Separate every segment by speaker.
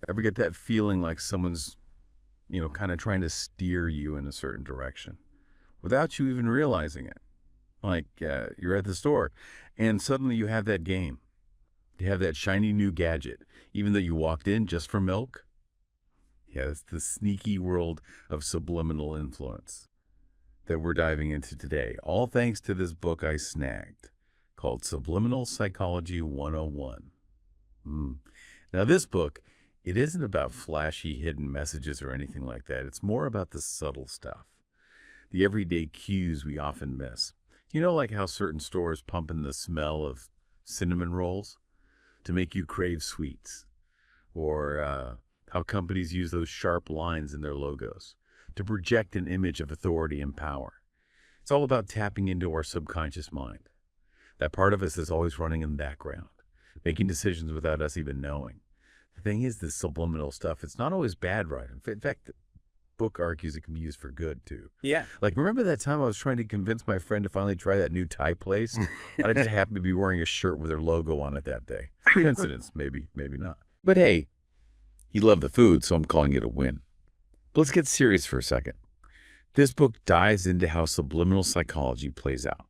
Speaker 1: Ever get that feeling like someone's, kind of trying to steer you in a certain direction without you even realizing it? Like you're at the store and suddenly you have that game. You have that shiny new gadget, even though you walked in just for milk. Yeah, it's the sneaky world of subliminal influence that we're diving into today, all thanks to this book I snagged called Subliminal Psychology 101. Now, this book, it isn't about flashy hidden messages or anything like that. It's more about the subtle stuff, the everyday cues we often miss. Like how certain stores pump in the smell of cinnamon rolls to make you crave sweets, or how companies use those sharp lines in their logos to project an image of authority and power. It's all about tapping into our subconscious mind. That part of us is always running in the background, making decisions without us even knowing. The thing is, this subliminal stuff, it's not always bad, right? In fact, the book argues it can be used for good, too.
Speaker 2: Yeah.
Speaker 1: Like, remember that time I was trying to convince my friend to finally try that new Thai place? And I just happened to be wearing a shirt with their logo on it that day. Coincidence, maybe, maybe not. But hey, he loved the food, so I'm calling it a win. But let's get serious for a second. This book dives into how subliminal psychology plays out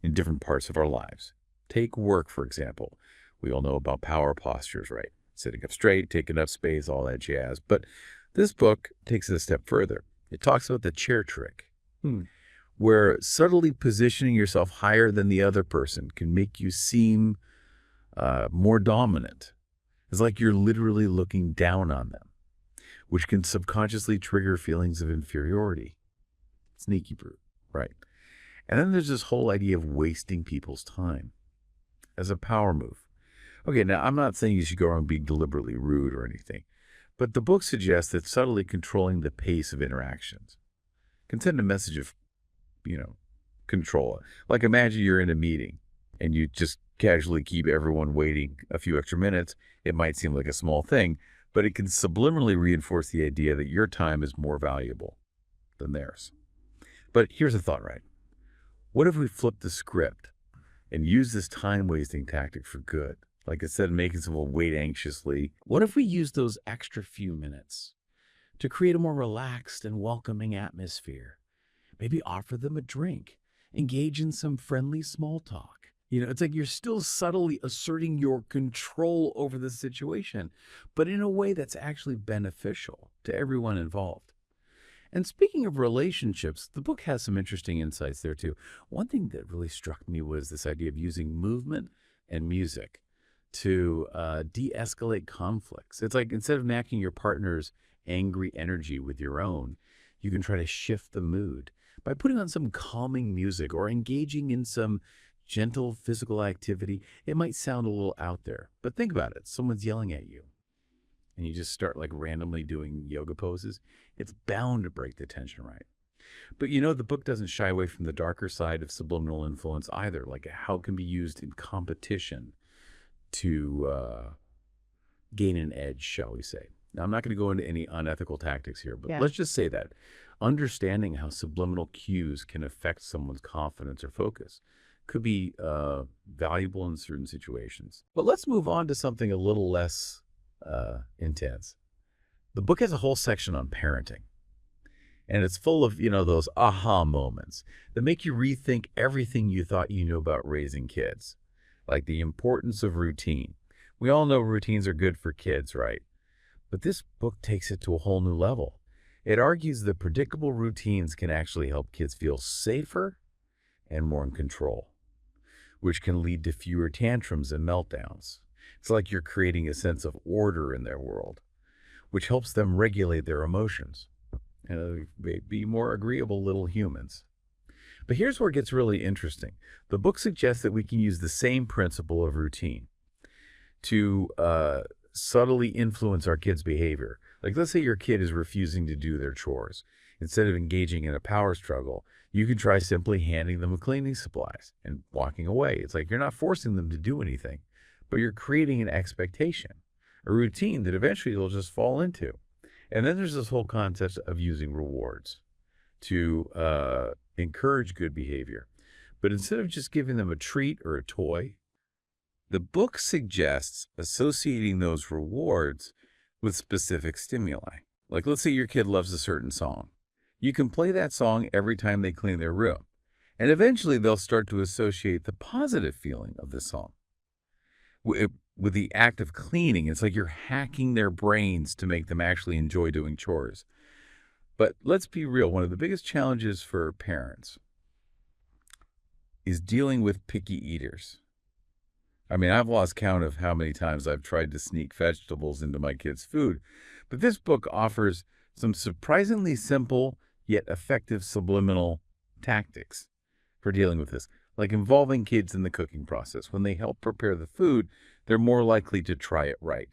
Speaker 1: in different parts of our lives. Take work, for example. We all know about power postures, right? Sitting up straight, taking up space, all that jazz. But this book takes it a step further. It talks about the chair trick, where subtly positioning yourself higher than the other person can make you seem more dominant. It's like you're literally looking down on them, which can subconsciously trigger feelings of inferiority. Sneaky brute, right? And then there's this whole idea of wasting people's time as a power move. Okay, now I'm not saying you should go around being deliberately rude or anything, but the book suggests that subtly controlling the pace of interactions can send a message of, control. Like imagine you're in a meeting and you just casually keep everyone waiting a few extra minutes. It might seem like a small thing, but it can subliminally reinforce the idea that your time is more valuable than theirs. But here's a thought, right? What if we flip the script and use this time-wasting tactic for good? Like instead of making someone wait anxiously,
Speaker 2: What if we use those extra few minutes to create a more relaxed and welcoming atmosphere? Maybe offer them a drink, engage in some friendly small talk. It's like you're still subtly asserting your control over the situation, but in a way that's actually beneficial to everyone involved. And speaking of relationships, the book has some interesting insights there too. One thing that really struck me was this idea of using movement and music to de-escalate conflicts. It's like instead of matching your partner's angry energy with your own, you can try to shift the mood by putting on some calming music or engaging in some gentle physical activity. It might sound a little out there, but think about it. Someone's yelling at you and you just start like randomly doing yoga poses. It's bound to break the tension, right? But the book doesn't shy away from the darker side of subliminal influence either, like how it can be used in competition to gain an edge, shall we say. Now, I'm not going to go into any unethical tactics here, but let's just say that understanding how subliminal cues can affect someone's confidence or focus could be valuable in certain situations. But let's move on to something a little less intense. The book has a whole section on parenting, and it's full of, those aha moments that make you rethink everything you thought you knew about raising kids, like the importance of routine. We all know routines are good for kids, right? But this book takes it to a whole new level. It argues that predictable routines can actually help kids feel safer and more in control, which can lead to fewer tantrums and meltdowns. It's like you're creating a sense of order in their world, which helps them regulate their emotions and be more agreeable little humans. But here's where it gets really interesting. The book suggests that we can use the same principle of routine to subtly influence our kids' behavior. Like let's say your kid is refusing to do their chores. Instead of engaging in a power struggle, you can try simply handing them cleaning supplies and walking away. It's like you're not forcing them to do anything, but you're creating an expectation, a routine that eventually they'll just fall into. And then there's this whole concept of using rewards to encourage good behavior. But instead of just giving them a treat or a toy, the book suggests associating those rewards
Speaker 1: with specific stimuli. Like, let's say your kid loves a certain song. You can play that song every time they clean their room, and eventually they'll start to associate the positive feeling of the song with the act of cleaning. It's like you're hacking their brains to make them actually enjoy doing chores. But let's be real, one of the biggest challenges for parents is dealing with picky eaters. I mean, I've lost count of how many times I've tried to sneak vegetables into my kids' food, but this book offers some surprisingly simple yet effective subliminal tactics for dealing with this, like involving kids in the cooking process. When they help prepare the food, they're more likely to try it right.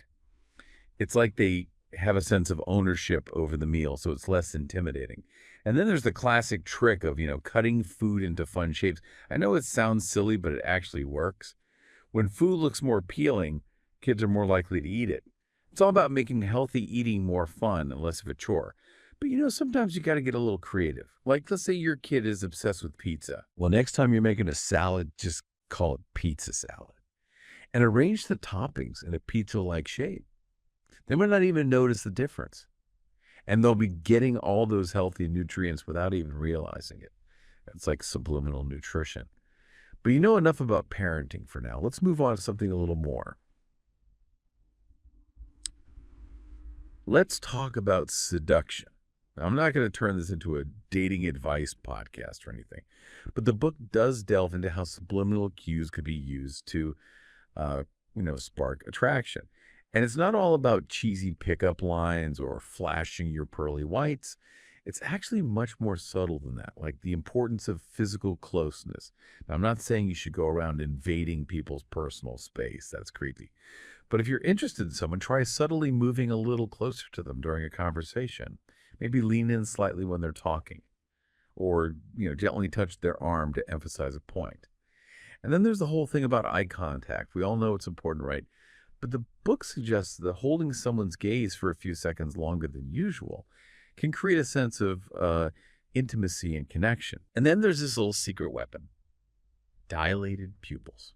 Speaker 1: It's like they have a sense of ownership over the meal, so it's less intimidating. And then there's the classic trick of, cutting food into fun shapes. I know it sounds silly, but it actually works. When food looks more appealing, kids are more likely to eat it. It's all about making healthy eating more fun and less of a chore. But sometimes you got to get a little creative. Like, let's say your kid is obsessed with pizza. Well, next time you're making a salad, just call it pizza salad. And arrange the toppings in a pizza-like shape. They might not even notice the difference. And they'll be getting all those healthy nutrients without even realizing it. It's like subliminal nutrition. But you know enough about parenting for now. Let's move on to something a little more. Let's talk about seduction. Now, I'm not going to turn this into a dating advice podcast or anything, but the book does delve into how subliminal cues could be used to, spark attraction. And it's not all about cheesy pickup lines or flashing your pearly whites. It's actually much more subtle than that, like the importance of physical closeness. Now, I'm not saying you should go around invading people's personal space. That's creepy. But if you're interested in someone, try subtly moving a little closer to them during a conversation. Maybe lean in slightly when they're talking, or gently touch their arm to emphasize a point. And then there's the whole thing about eye contact. We all know it's important, right? But the book suggests that holding someone's gaze for a few seconds longer than usual can create a sense of intimacy and connection. And then there's this little secret weapon, dilated pupils.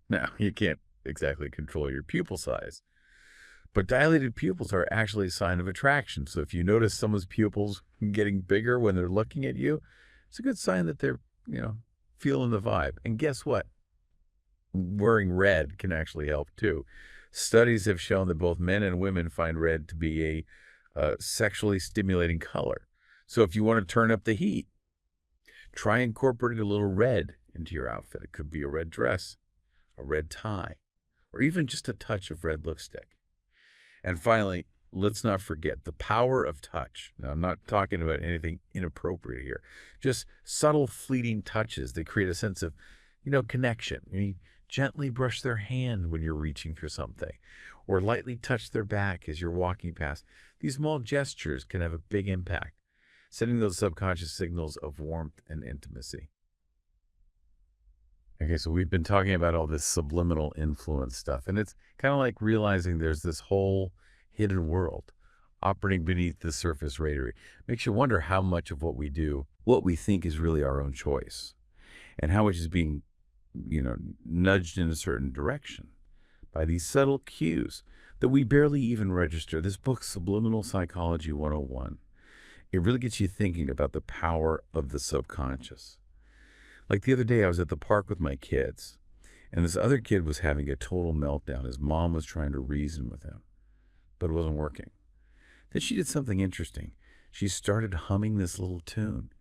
Speaker 1: Now, you can't exactly control your pupil size, but dilated pupils are actually a sign of attraction. So if you notice someone's pupils getting bigger when they're looking at you, it's a good sign that they're, feeling the vibe. And guess what? Wearing red can actually help too. Studies have shown that both men and women find red to be a sexually stimulating color. So if you want to turn up the heat, try incorporating a little red into your outfit. It could be a red dress, a red tie, or even just a touch of red lipstick. And finally, let's not forget the power of touch. Now, I'm not talking about anything inappropriate here. Just subtle, fleeting touches that create a sense of, connection. Gently brush their hand when you're reaching for something, or lightly touch their back as you're walking past. These small gestures can have a big impact, sending those subconscious signals of warmth and intimacy. Okay, so we've been talking about all this subliminal influence stuff, and it's kind of like realizing there's this whole hidden world operating beneath the surface radar. Makes you wonder how much of what we do, what we think is really our own choice, and how much is being nudged in a certain direction by these subtle cues that we barely even register. This book, Subliminal Psychology 101, it really gets you thinking about the power of the subconscious. Like the other day, I was at the park with my kids, and this other kid was having a total meltdown. His mom was trying to reason with him, but it wasn't working. Then she did something interesting. She started humming this little tune,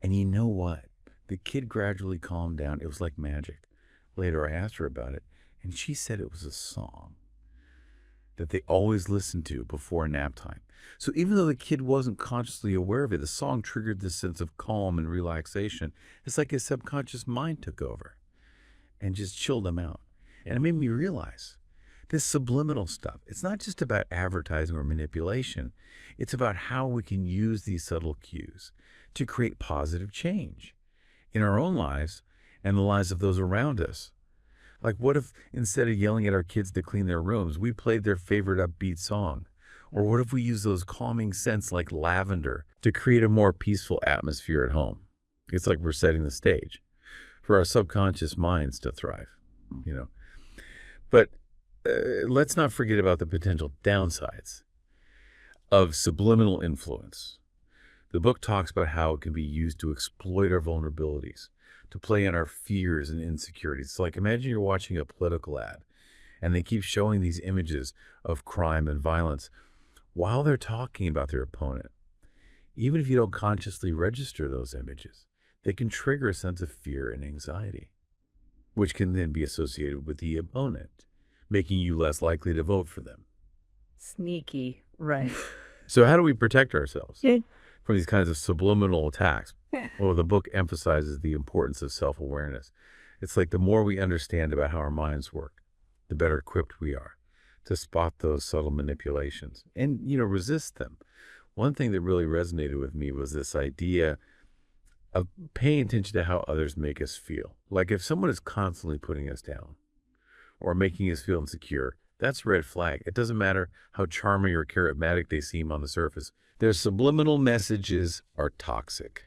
Speaker 1: and you know what? The kid gradually calmed down. It was like magic. Later, I asked her about it, and she said it was a song that they always listened to before nap time. So even though the kid wasn't consciously aware of it, the song triggered this sense of calm and relaxation. It's like his subconscious mind took over and just chilled him out. And it made me realize this subliminal stuff, it's not just about advertising or manipulation. It's about how we can use these subtle cues to create positive change in our own lives and the lives of those around us. Like, what if instead of yelling at our kids to clean their rooms, we played their favorite upbeat song? Or what if we use those calming scents like lavender to create a more peaceful atmosphere at home? It's like we're setting the stage for our subconscious minds to thrive, But let's not forget about the potential downsides. of subliminal influence. The book talks about how it can be used to exploit our vulnerabilities, to play on our fears and insecurities. It's like, imagine you're watching a political ad and they keep showing these images of crime and violence while they're talking about their opponent. Even if you don't consciously register those images, they can trigger a sense of fear and anxiety, which can then be associated with the opponent, making you less likely to vote for them.
Speaker 3: Sneaky, right.
Speaker 1: So how do we protect ourselves
Speaker 3: Yeah.
Speaker 1: from these kinds of subliminal attacks? Well, the book emphasizes the importance of self-awareness. It's like the more we understand about how our minds work, the better equipped we are to spot those subtle manipulations and, resist them. One thing that really resonated with me was this idea of paying attention to how others make us feel. Like if someone is constantly putting us down or making us feel insecure, that's a red flag. It doesn't matter how charming or charismatic they seem on the surface. Their subliminal messages are toxic.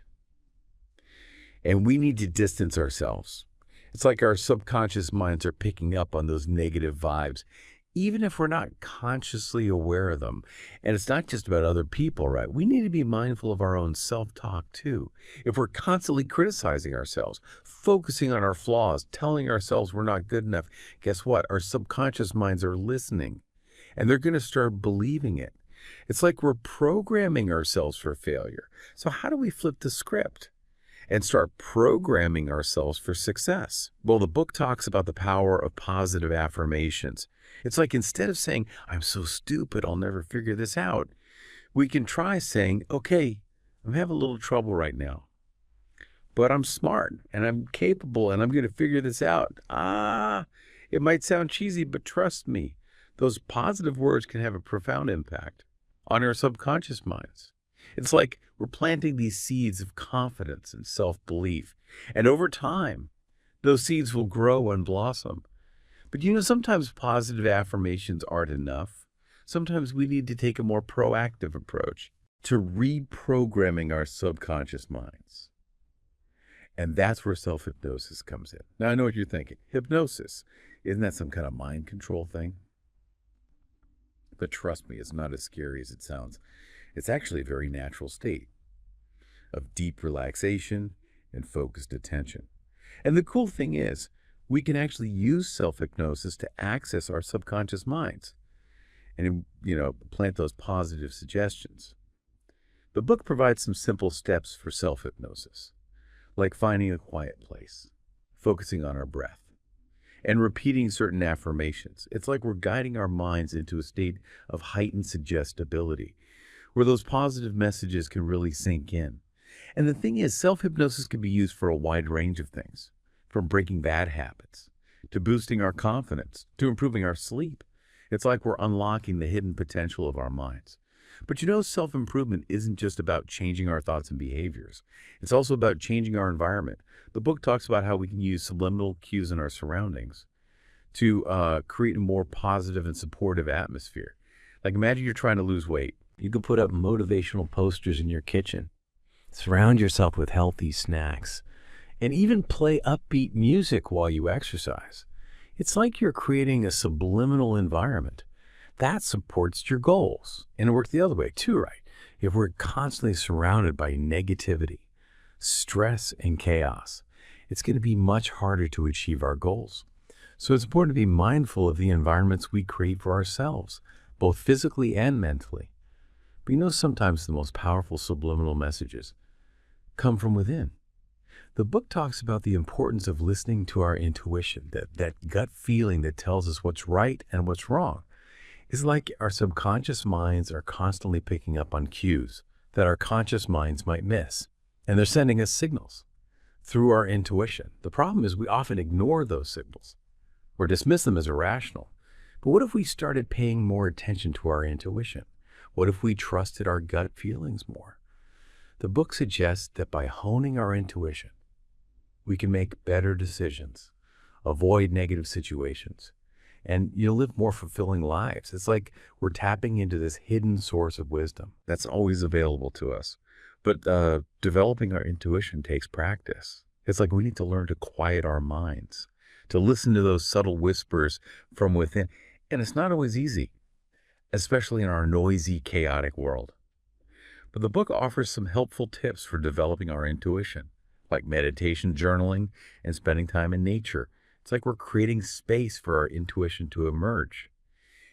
Speaker 1: And we need to distance ourselves. It's like our subconscious minds are picking up on those negative vibes, even if we're not consciously aware of them. And it's not just about other people, right? We need to be mindful of our own self-talk too. If we're constantly criticizing ourselves, focusing on our flaws, telling ourselves we're not good enough, guess what? Our subconscious minds are listening and they're going to start believing it. It's like we're programming ourselves for failure. So how do we flip the script and start programming ourselves for success? Well, the book talks about the power of positive affirmations. It's like instead of saying, I'm so stupid, I'll never figure this out, we can try saying, okay, I'm having a little trouble right now, but I'm smart and I'm capable and I'm going to figure this out. It might sound cheesy, but trust me, those positive words can have a profound impact on our subconscious minds. It's like we're planting these seeds of confidence and self-belief. And over time, those seeds will grow and blossom. But sometimes positive affirmations aren't enough. Sometimes we need to take a more proactive approach to reprogramming our subconscious minds. And that's where self-hypnosis comes in. Now, I know what you're thinking. Hypnosis, isn't that some kind of mind control thing? But trust me, it's not as scary as it sounds. It's actually a very natural state of deep relaxation and focused attention. And the cool thing is, we can actually use self-hypnosis to access our subconscious minds and, plant those positive suggestions. The book provides some simple steps for self-hypnosis, like finding a quiet place, focusing on our breath, and repeating certain affirmations. It's like we're guiding our minds into a state of heightened suggestibility, where those positive messages can really sink in. And the thing is, self-hypnosis can be used for a wide range of things, from breaking bad habits, to boosting our confidence, to improving our sleep. It's like we're unlocking the hidden potential of our minds. But self-improvement isn't just about changing our thoughts and behaviors. It's also about changing our environment. The book talks about how we can use subliminal cues in our surroundings to create a more positive and supportive atmosphere. Like imagine you're trying to lose weight. You can put up motivational posters in your kitchen. Surround yourself with healthy snacks. And even play upbeat music while you exercise. It's like you're creating a subliminal environment that supports your goals. And it works the other way too, right? If we're constantly surrounded by negativity, stress, and chaos, it's going to be much harder to achieve our goals. So it's important to be mindful of the environments we create for ourselves, both physically and mentally. But sometimes the most powerful subliminal messages come from within. The book talks about the importance of listening to our intuition, that gut feeling that tells us what's right and what's wrong. It's like our subconscious minds are constantly picking up on cues that our conscious minds might miss. And they're sending us signals through our intuition. The problem is we often ignore those signals or dismiss them as irrational. But what if we started paying more attention to our intuition? What if we trusted our gut feelings more? The book suggests that by honing our intuition, we can make better decisions, avoid negative situations, and live more fulfilling lives. It's like we're tapping into this hidden source of wisdom that's always available to us. But developing our intuition takes practice. It's like we need to learn to quiet our minds, to listen to those subtle whispers from within. And it's not always easy. especially in our noisy, chaotic world. But the book offers some helpful tips for developing our intuition, like meditation, journaling, and spending time in nature. It's like we're creating space for our intuition to emerge.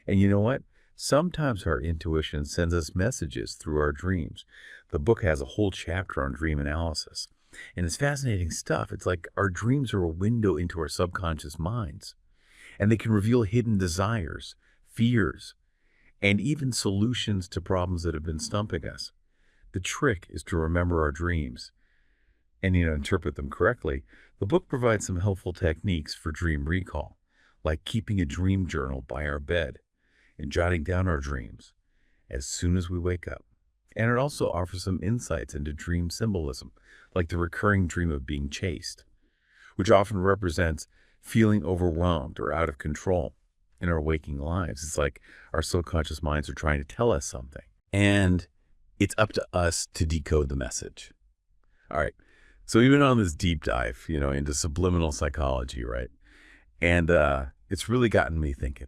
Speaker 1: And you know what? Sometimes our intuition sends us messages through our dreams. The book has a whole chapter on dream analysis. And it's fascinating stuff. It's like our dreams are a window into our subconscious minds, and they can reveal hidden desires, fears, and even solutions to problems that have been stumping us. The trick is to remember our dreams and, interpret them correctly. The book provides some helpful techniques for dream recall, like keeping a dream journal by our bed and jotting down our dreams as soon as we wake up. And it also offers some insights into dream symbolism, like the recurring dream of being chased, which often represents feeling overwhelmed or out of control in our waking lives. It's like our subconscious minds are trying to tell us something, and it's up to us to decode the message. All right. So we've been on this deep dive, into subliminal psychology, right? And it's really gotten me thinking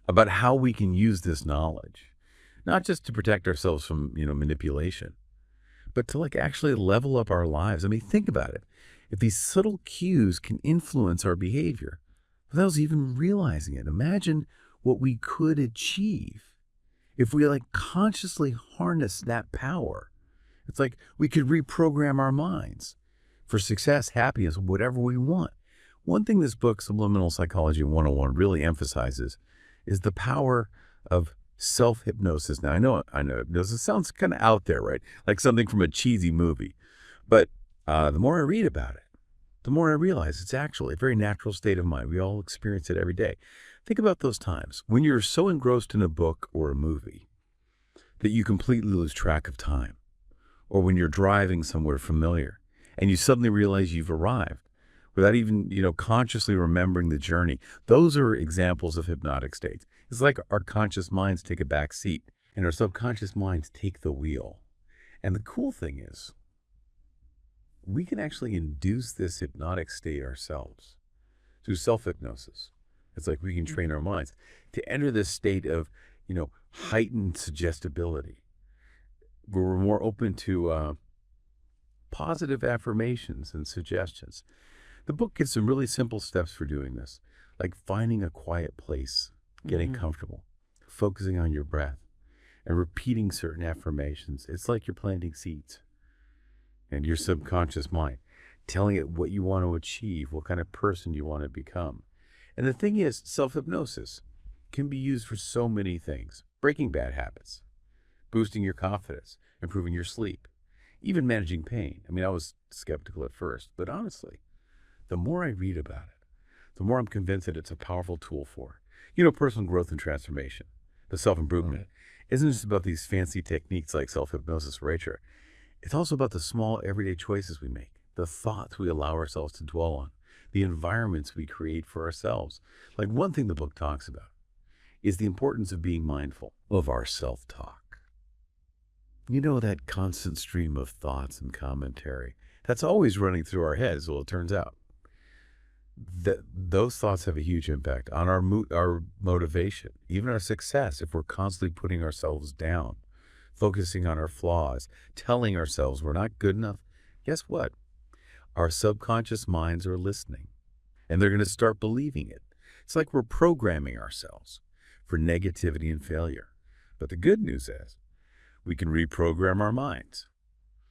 Speaker 1: about how we can use this knowledge, not just to protect ourselves from, manipulation, but to actually level up our lives. I mean, think about it. If these subtle cues can influence our behavior without us even realizing it, imagine what we could achieve if we consciously harness that power. It's like we could reprogram our minds for success, happiness, whatever we want. One thing this book, Subliminal Psychology 101, really emphasizes is the power of self-hypnosis. Now, I know hypnosis sounds kind of out there, right? Like something from a cheesy movie. But the more I read about it, the more I realize it's actually a very natural state of mind. We all experience it every day. Think about those times when you're so engrossed in a book or a movie that you completely lose track of time, or when you're driving somewhere familiar and you suddenly realize you've arrived without even, consciously remembering the journey. Those are examples of hypnotic states. It's like our conscious minds take a back seat and our subconscious minds take the wheel. And the cool thing is, we can actually induce this hypnotic state ourselves through self-hypnosis. It's like we can train our minds to enter this state of, heightened suggestibility, where we're more open to positive affirmations and suggestions. The book gives some really simple steps for doing this, like finding a quiet place, getting comfortable, focusing on your breath, and repeating certain affirmations. It's like you're planting seeds. And your subconscious mind, telling it what you want to achieve, what kind of person you want to become. And the thing is, self-hypnosis can be used for so many things. Breaking bad habits, boosting your confidence, improving your sleep, even managing pain. I mean, I was skeptical at first, but honestly, the more I read about it, the more I'm convinced that it's a powerful tool for, personal growth and transformation. The self-improvement isn't just about these fancy techniques like self-hypnosis or nature. It's also about the small everyday choices we make, the thoughts we allow ourselves to dwell on, the environments we create for ourselves. Like one thing the book talks about is the importance of being mindful of our self-talk. That constant stream of thoughts and commentary that's always running through our heads. Well, it turns out that those thoughts have a huge impact on our motivation, even our success, if we're constantly putting ourselves down, focusing on our flaws, telling ourselves we're not good enough. Guess what? Our subconscious minds are listening, and they're going to start believing it. It's like we're programming ourselves for negativity and failure. But the good news is we can reprogram our minds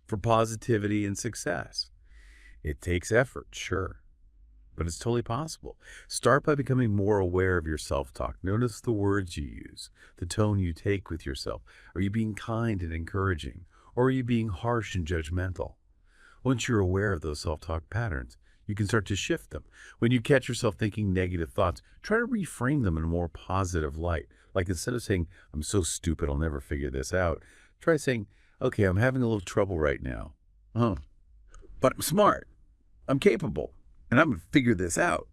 Speaker 1: for positivity and success. It takes effort, sure, but it's totally possible. Start by becoming more aware of your self-talk. Notice the words you use, the tone you take with yourself. Are you being kind and encouraging, or are you being harsh and judgmental? Once you're aware of those self-talk patterns, you can start to shift them. When you catch yourself thinking negative thoughts, try to reframe them in a more positive light. Like instead of saying, I'm so stupid, I'll never figure this out, try saying, okay, I'm having a little trouble right now. But I'm smart. I'm capable. And I'm going to figure this out.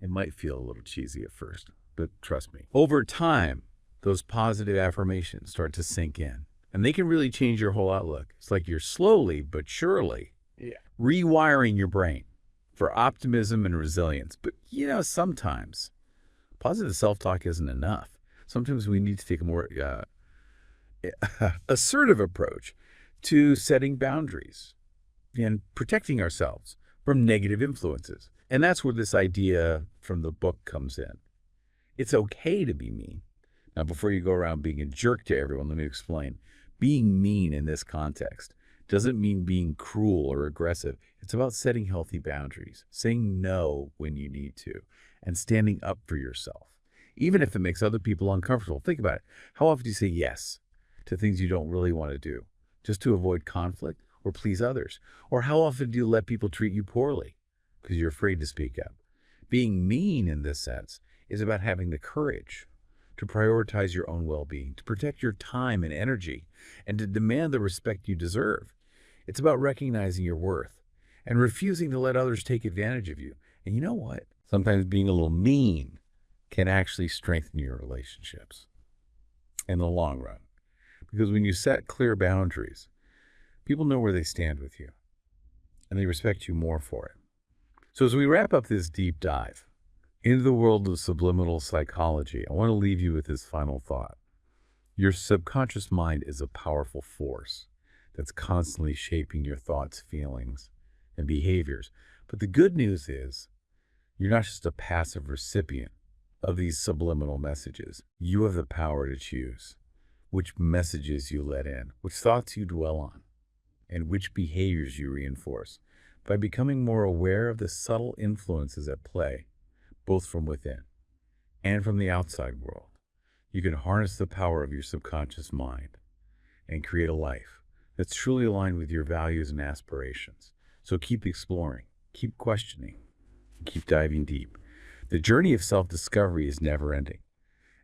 Speaker 1: It might feel a little cheesy at first, but trust me. Over time, those positive affirmations start to sink in. And they can really change your whole outlook. It's like you're slowly but surely rewiring your brain for optimism and resilience. But, sometimes positive self-talk isn't enough. Sometimes we need to take a more assertive approach to setting boundaries and protecting ourselves from negative influences. And that's where this idea from the book comes in. It's okay to be mean. Now, before you go around being a jerk to everyone, let me explain. Being mean in this context doesn't mean being cruel or aggressive. It's about setting healthy boundaries, saying no when you need to, and standing up for yourself, even if it makes other people uncomfortable. Think about it. How often do you say yes to things you don't really want to do, just to avoid conflict or please others? Or how often do you let people treat you poorly because you're afraid to speak up? Being mean in this sense is about having the courage to prioritize your own well-being, to protect your time and energy, and to demand the respect you deserve. It's about recognizing your worth and refusing to let others take advantage of you. And you know what? Sometimes being a little mean can actually strengthen your relationships in the long run. Because when you set clear boundaries, people know where they stand with you, and they respect you more for it. So as we wrap up this deep dive into the world of subliminal psychology, I want to leave you with this final thought. Your subconscious mind is a powerful force that's constantly shaping your thoughts, feelings, and behaviors. But the good news is you're not just a passive recipient of these subliminal messages. You have the power to choose which messages you let in, which thoughts you dwell on, and which behaviors you reinforce by becoming more aware of the subtle influences at play, both from within and from the outside world. You can harness the power of your subconscious mind and create a life that's truly aligned with your values and aspirations. So keep exploring, keep questioning, and keep diving deep. The journey of self-discovery is never ending.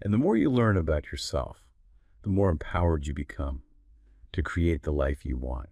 Speaker 1: And the more you learn about yourself, the more empowered you become to create the life you want.